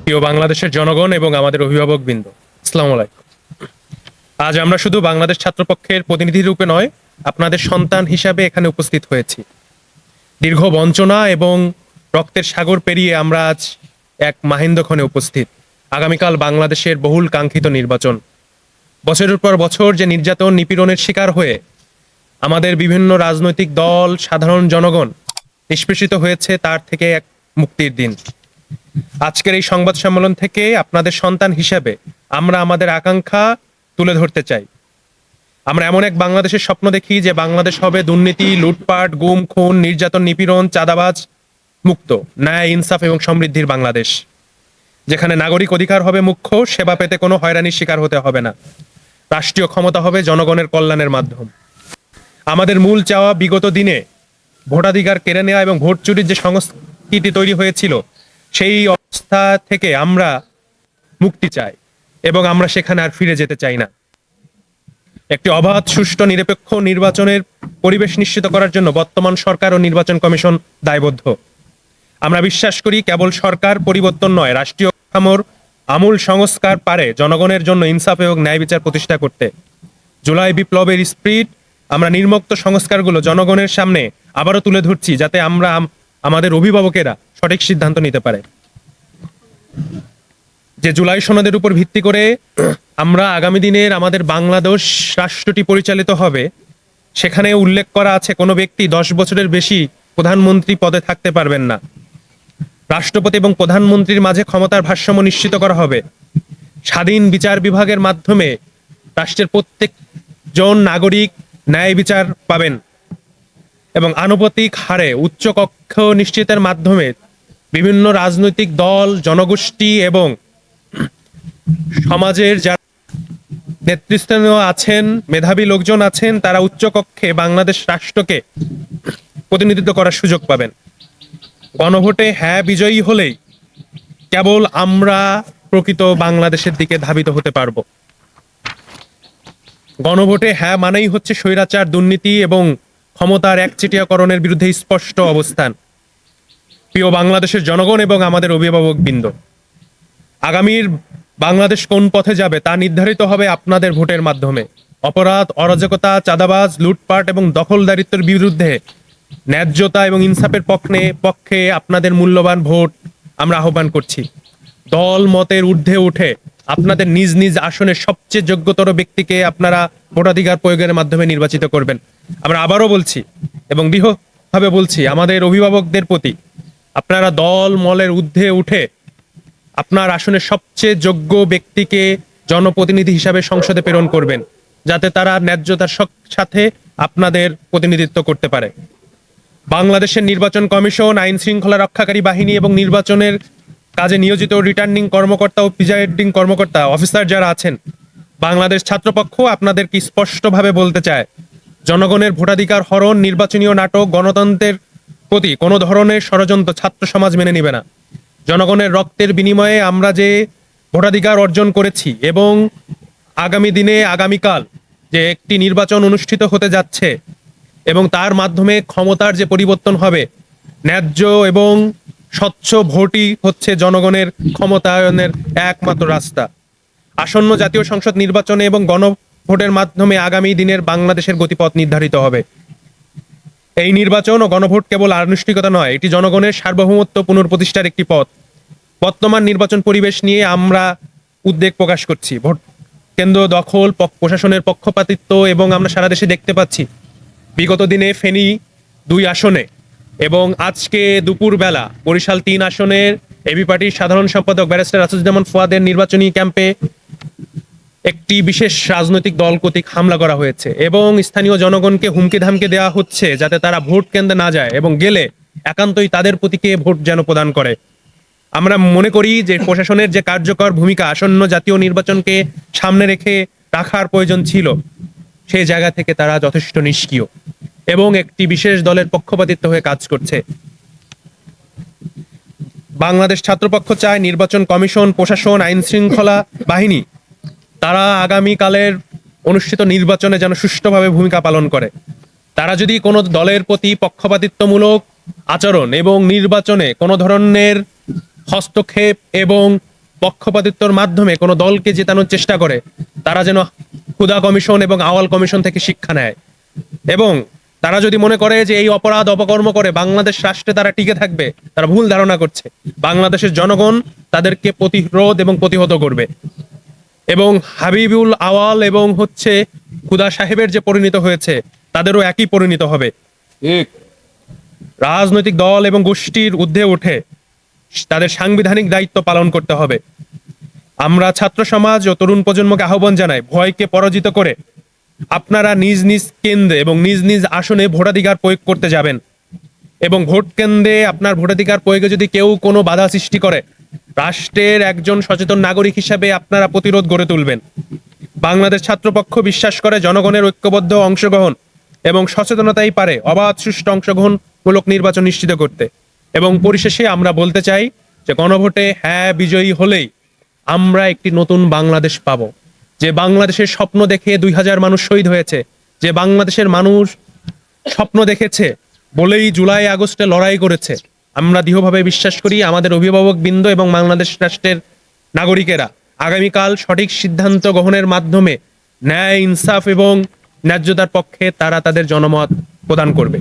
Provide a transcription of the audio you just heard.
প্রিয় বাংলাদেশের জনগণ এবং আমাদের অভিভাবকবৃন্দ, আসসালামু আলাইকুম। আজ আমরা শুধু বাংলাদেশ ছাত্রপক্ষের প্রতিনিধি রূপে নয়, আপনাদের সন্তান হিসাবে এখানে উপস্থিত হয়েছি। দীর্ঘ বঞ্চনা এবং রক্তের সাগর পেরিয়ে আমরা আজ এক মাহেন্দ্রক্ষণে উপস্থিত। আগামীকাল বাংলাদেশের বহুল কাঙ্ক্ষিত নির্বাচন। বছরের পর বছর যে নির্যাতন নিপীড়নের শিকার হয়ে আমাদের বিভিন্ন রাজনৈতিক দল, সাধারণ জনগণ নিষ্পেষিত হয়েছে, তার থেকে এক মুক্তির দিন। আজকের এই সংবাদ সম্মেলন থেকে আপনাদের সন্তান হিসেবে আমরা আমাদের আকাঙ্ক্ষা তুলে ধরতে চাই। আমরা এমন এক বাংলাদেশের স্বপ্ন দেখি যে বাংলাদেশ হবে দুর্নীতি, লুটপাট, গুম, খুন, নির্যাতন, নিপীড়ন, চাঁদাবাজ মুক্ত, ন্যায়, ইনসাফ এবং সমৃদ্ধির বাংলাদেশ, যেখানে নাগরিক অধিকার হবে মুখ্য, সেবা পেতে কোনো হয়রানির শিকার হতে হবে না। রাষ্ট্রীয় ক্ষমতা হবে জনগণের কল্যাণের মাধ্যম। আমাদের মূল চাওয়া, বিগত দিনে ভোটাধিকার কেড়ে নেওয়া এবং ভোট চুরির যে সংস্কৃতি তৈরি হয়েছিল, সেই অবস্থা থেকে আমরা মুক্তি চাই এবং আমরা সেখানে আর ফিরে যেতে চাই না। একটি অবাধ, সুষ্ঠু, নিরপেক্ষ নির্বাচনের পরিবেশ নিশ্চিত করার জন্য বর্তমান সরকার ও নির্বাচন কমিশন দায়বদ্ধ। আমরা বিশ্বাস করি কেবল সরকার পরিবর্তন নয়, রাষ্ট্রীয় কাঠামোর আমূল সংস্কার পারে জনগণের জন্য ইনসাফ এবং ন্যায় বিচার প্রতিষ্ঠা করতে। জুলাই বিপ্লবের স্পিরিট, আমরা নির্মুক্ত সংস্কারগুলো জনগণের সামনে আবারও তুলে ধরছি, যাতে আমরা আমাদের অভিভাবকেরা সঠিক সিদ্ধান্ত নিতে পারে। যে জুলাই সনদের উপর ভিত্তি করে আমরা আগামী দিনের আমাদের বাংলাদেশ রাষ্ট্রটি পরিচালিত হবে, সেখানে উল্লেখ করা আছে কোনো ব্যক্তি 10 বছরের বেশি প্রধানমন্ত্রী পদে থাকতে পারবেন না। রাষ্ট্রপতি এবং প্রধানমন্ত্রীর মাঝে ক্ষমতার ভারসাম্য নিশ্চিত করা হবে। স্বাধীন বিচার বিভাগের মাধ্যমে রাষ্ট্রের প্রত্যেকজন নাগরিক ন্যায় বিচার পাবেন এবং আনুপাতিক হারে উচ্চ কক্ষ নিশ্চিতের মাধ্যমে বিভিন্ন রাজনৈতিক দল, জনগোষ্ঠী এবং সমাজের যারা নেতৃস্থানীয় আছেন, মেধাবী লোকজন আছেন, তারা উচ্চ কক্ষে বাংলাদেশ রাষ্ট্রকে প্রতিনিধিত্ব করার সুযোগ পাবেন। গণভোটে হ্যাঁ বিজয়ী হলেই কেবল আমরা প্রকৃত বাংলাদেশের দিকে ধাবিত হতে পারব। গণভোটে হ্যাঁ মানেই হচ্ছে স্বৈরাচার, দুর্নীতি এবং ক্ষমতার একচেটিয়াকরণের বিরুদ্ধে স্পষ্ট অবস্থান। প্রিয় বাংলাদেশের জনগণ এবং আমাদের অভিভাবকবৃন্দ, আগামীর বাংলাদেশ কোন পথে যাবে তা নির্ধারিত হবে আপনাদের ভোটের মাধ্যমে। অপরাধ, অরাজকতা, চাঁদাবাজ, লুটপাট এবং দখলদারিত্বের বিরুদ্ধে ন্যায্যতা এবং ইনসাফের পক্ষে আপনাদের মূল্যবান ভোট আমরা আহ্বান করছি। দল মতের ঊর্ধ্বে উঠে আপনাদের নিজ নিজ আসনের সবচেয়ে যোগ্যতর ব্যক্তিকে আপনারা ভোটাধিকার প্রয়োগের মাধ্যমে নির্বাচিত করবেন। আমরা আবারও বলছি এবং দৃঢ়ভাবে বলছি, আমাদের অভিভাবকদের প্রতি, আপনারা দল মলের ঊর্ধ্বে উঠে আপনার আসনের সবচেয়ে যোগ্য ব্যক্তিকে জনপ্রতিনিধি হিসাবে সংসদে প্রেরণ করবেন, যাতে তারা ন্যায্যতার সাথে আপনাদের প্রতিনিধিত্ব করতে পারে। বাংলাদেশের নির্বাচন কমিশন, আইন শৃঙ্খলা রক্ষাকারী বাহিনী এবং নির্বাচনের কাজে নিয়োজিত রিটার্নিং কর্মকর্তা ও প্রিজাইডিং কর্মকর্তা, অফিসার যারা আছেন, বাংলাদেশ ছাত্রপক্ষ আপনাদেরকে স্পষ্টভাবে বলতে চায়, জনগণের ভোটাধিকার হরণ, নির্বাচনীয় নাটক, গণতন্ত্রের প্রতি কোনো ধরনের ষড়যন্ত্র ছাত্র সমাজ মেনে নিবে না। জনগণের রক্তের বিনিময়ে আমরা যে ভোটাধিকার অর্জন করেছি এবং আগামী দিনে, আগামীকাল যে একটি নির্বাচন অনুষ্ঠিত হতে যাচ্ছে এবং তার মাধ্যমে ক্ষমতার যে পরিবর্তন হবে, ন্যায্য এবং স্বচ্ছ ভোটই হচ্ছে জনগণের ক্ষমতায়নের একমাত্র রাস্তা। আসন্ন জাতীয় সংসদ নির্বাচনে এবং গণভোটের মাধ্যমে আগামী দিনের বাংলাদেশের গতিপথ নির্ধারিত হবে। এই নির্বাচন ও গণভোট কেবল আনুষ্ঠানিকতা নয়, এটি জনগণের সার্বভৌমত্ব পুনঃপ্রতিষ্ঠার একটি পথ। বর্তমান নির্বাচন পরিবেশ নিয়ে আমরা উদ্বেগ প্রকাশ করছি। ভোট কেন্দ্র দখল, প্রশাসনের পক্ষপাতিত্ব এবং আমরা সারা দেশে দেখতে পাচ্ছি বিগত দিনে ফেনী 2 আসনে এবং আজকে দুপুরবেলা বরিশাল 3 আসনের এবি পার্টির সাধারণ সম্পাদক ব্যারিস্টার আসাদুজ্জামান ফুয়াদের নির্বাচনী ক্যাম্পে একটি বিশেষ রাজনৈতিক দল কর্তৃক হামলা করা হয়েছে এবং স্থানীয় জনগণকে হুমকি ধামকে দেওয়া হচ্ছে যাতে তারা ভোট কেন্দ্রে না যায় এবং গেলে একান্তই তাদের প্রতীকে ভোট যেন প্রদান করে। আমরা মনে করি যে প্রশাসনের যে কার্যকর ভূমিকা আসন্ন জাতীয় নির্বাচনকে সামনে রেখে রাখার প্রয়োজন ছিল, সেই জায়গা থেকে তারা যথেষ্ট নিষ্ক্রিয় এবং একটি বিশেষ দলের পক্ষপাতিত্ব হয়ে কাজ করছে। বাংলাদেশ ছাত্রপক্ষ চায় নির্বাচন কমিশন, প্রশাসন, আইন শৃঙ্খলা বাহিনী তারা আগামীকালের অনুষ্ঠিত নির্বাচনে যেন সুষ্ঠুভাবে ভূমিকা পালন করে। তারা যদি কোনো দলের প্রতি পক্ষপাতিত্বমূলক আচরণ এবং নির্বাচনে কোনো ধরনের হস্তক্ষেপ এবং পক্ষপাতিত্বর মাধ্যমে কোনো দলকে জেতানোর চেষ্টা করে, তারা যেন হুদা কমিশন এবং আওয়াল কমিশন থেকে শিক্ষা নেয়। এবং তারা যদি মনে করে যে এই অপরাধ অপকর্ম করে বাংলাদেশ রাষ্ট্রে তারা টিকে থাকবে, তারা ভুল ধারণা করছে। বাংলাদেশের জনগণ তাদেরকে প্রতিরোধ এবং প্রতিহত করবে। এবং হাবিবুল আওয়াল এবং হুদা সাহেবের যে পরিণত হয়েছে, তাদেরও একই পরিণত হবে। ঠিক। রাজনৈতিক দল এবং গোষ্ঠীর ঊর্ধ্বে উঠে তাদের সাংবিধানিক দায়িত্ব পালন করতে হবে। আমরা ছাত্র সমাজ ও তরুণ প্রজন্মকে আহ্বান জানাই, ভয়কে পরাজিত করে আপনারা নিজ নিজ কেন্দ্রে এবং নিজ নিজ আসনে ভোটাধিকার প্রয়োগ করতে যাবেন। এবং ভোট কেন্দ্রে আপনার ভোটাধিকার প্রয়োগে যদি কেউ কোনো বাধা সৃষ্টি করে, রাষ্ট্রের একজন সচেতন নাগরিক হিসাবে আপনারা প্রতিরোধ গড়ে তুলবেন। বাংলাদেশ ছাত্রপক্ষ বিশ্বাস করে জনগণের ঐক্যবদ্ধ অংশগ্রহণ এবং সচেতনতাই পারে অবাধ সুষ্ঠু অংশগ্রহণমূলক নির্বাচন নিশ্চিত করতে। এবং পরিশেষে আমরা বলতে চাই যে গণভোটে হ্যাঁ বিজয়ী হলেই আমরা একটি নতুন বাংলাদেশ পাবো। যে বাংলাদেশের স্বপ্ন দেখে 2000 মানুষ শহীদ হয়েছে, যে বাংলাদেশের মানুষ স্বপ্ন দেখেছে বলেই জুলাই আগস্টে লড়াই করেছে। আমরা দৃঢ়ভাবে বিশ্বাস করি আমাদের অভিভাবক বৃন্দ এবং বাংলাদেশ রাষ্ট্রের নাগরিকেরা আগামীকাল সঠিক সিদ্ধান্ত গ্রহণের মাধ্যমে ন্যায়, ইনসাফ এবং ন্যায্যতার পক্ষে তারা তাদের জনমত প্রদান করবে।